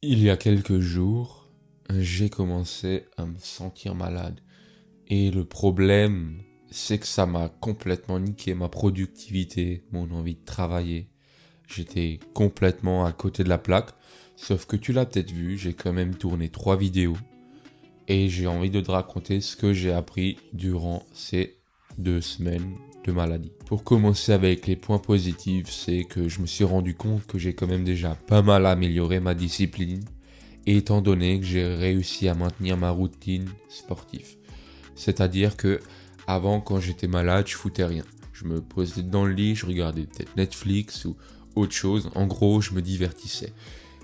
Il y a quelques jours, j'ai commencé à me sentir malade. Et le problème, c'est que ça m'a complètement niqué ma productivité, mon envie de travailler. J'étais complètement à côté de la plaque. Sauf que tu l'as peut-être vu, j'ai quand même tourné 3 vidéos. Et j'ai envie de te raconter ce que j'ai appris durant ces 2 semaines de maladie. Pour commencer avec les points positifs, c'est que je me suis rendu compte que j'ai quand même déjà pas mal amélioré ma discipline étant donné que j'ai réussi à maintenir ma routine sportive. C'est-à-dire que avant, quand j'étais malade, je foutais rien. Je me posais dans le lit, je regardais peut-être Netflix ou autre chose. En gros, je me divertissais.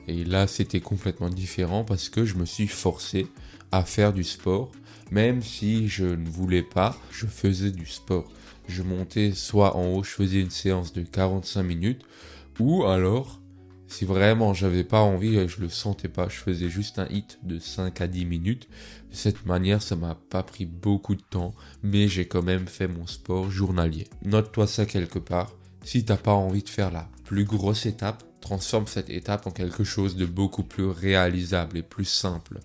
Et là, c'était complètement différent parce que je me suis forcé à faire du sport. Même si je ne voulais pas, je faisais du sport. Je montais soit en haut, je faisais une séance de 45 minutes, ou alors si vraiment j'avais pas envie et je le sentais pas, je faisais juste un hit de 5 à 10 minutes. De cette manière, ça m'a pas pris beaucoup de temps, mais j'ai quand même fait mon sport journalier. Note-toi ça quelque part. Si t'as pas envie de faire la plus grosse étape, transforme cette étape en quelque chose de beaucoup plus réalisable et plus simple.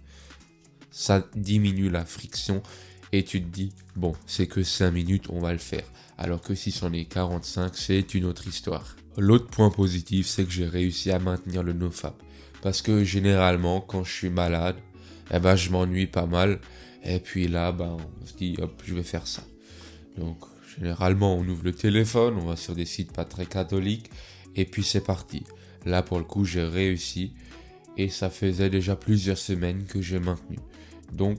Ça diminue la friction et tu te dis, bon, c'est que 5 minutes, on va le faire. Alors que si c'en est 45, c'est une autre histoire. L'autre point positif, c'est que j'ai réussi à maintenir le nofap. Parce que généralement, quand je suis malade, je m'ennuie pas mal. Et puis là, on se dit, hop, je vais faire ça. Donc, généralement, on ouvre le téléphone, on va sur des sites pas très catholiques, et puis c'est parti. Là, pour le coup, j'ai réussi, et ça faisait déjà plusieurs semaines que j'ai maintenu. Donc,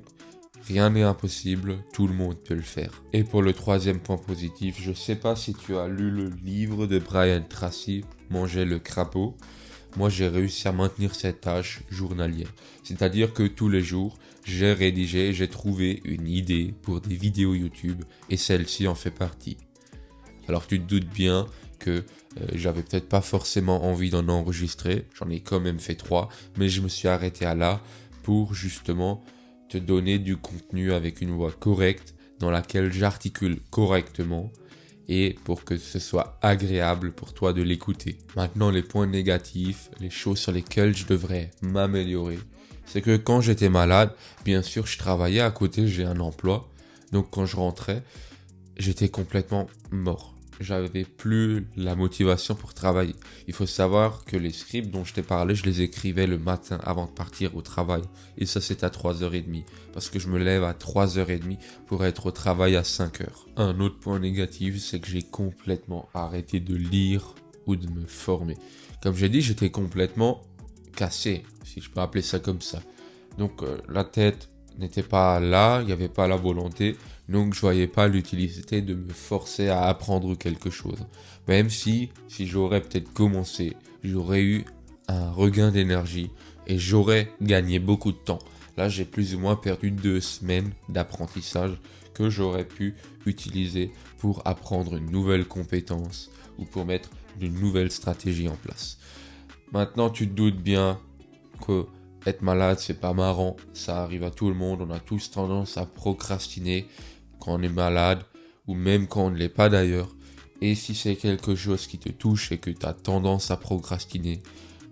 rien n'est impossible, tout le monde peut le faire. Et pour le troisième point positif, je sais pas si tu as lu le livre de Brian Tracy, Manger le crapaud. Moi, j'ai réussi à maintenir cette tâche journalière. C'est-à-dire que tous les jours, j'ai rédigé, j'ai trouvé une idée pour des vidéos YouTube et celle-ci en fait partie. Alors tu te doutes bien que j'avais peut-être pas forcément envie d'en enregistrer, j'en ai quand même fait 3, mais je me suis arrêté à là pour justement te donner du contenu avec une voix correcte dans laquelle j'articule correctement et pour que ce soit agréable pour toi de l'écouter. Maintenant, les points négatifs, les choses sur lesquelles je devrais m'améliorer, c'est que quand j'étais malade, bien sûr, je travaillais à côté, j'ai un emploi, donc quand je rentrais, j'étais complètement mort. J'avais plus la motivation pour travailler. Il faut savoir que les scripts dont je t'ai parlé, je les écrivais le matin avant de partir au travail. Et ça, c'est à 3h30. Parce que je me lève à 3h30 pour être au travail à 5h. Un autre point négatif, c'est que j'ai complètement arrêté de lire ou de me former. Comme j'ai dit, j'étais complètement cassé, si je peux appeler ça comme ça. Donc la tête n'était pas là, il n'y avait pas la volonté, donc je voyais pas l'utilité de me forcer à apprendre quelque chose. Même si j'aurais peut-être commencé, j'aurais eu un regain d'énergie et j'aurais gagné beaucoup de temps. Là, j'ai plus ou moins perdu 2 semaines d'apprentissage que j'aurais pu utiliser pour apprendre une nouvelle compétence ou pour mettre une nouvelle stratégie en place. Maintenant, tu te doutes bien que être malade, c'est pas marrant. Ça arrive à tout le monde. On a tous tendance à procrastiner quand on est malade ou même quand on ne l'est pas d'ailleurs. Et si c'est quelque chose qui te touche et que tu as tendance à procrastiner,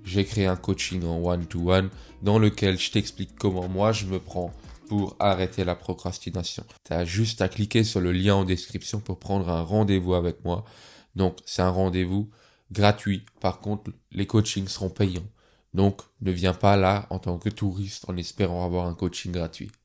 j'ai créé un coaching en one-to-one dans lequel je t'explique comment moi je me prends pour arrêter la procrastination. Tu as juste à cliquer sur le lien en description pour prendre un rendez-vous avec moi. Donc, c'est un rendez-vous gratuit. Par contre, les coachings seront payants. Donc, ne viens pas là en tant que touriste en espérant avoir un coaching gratuit.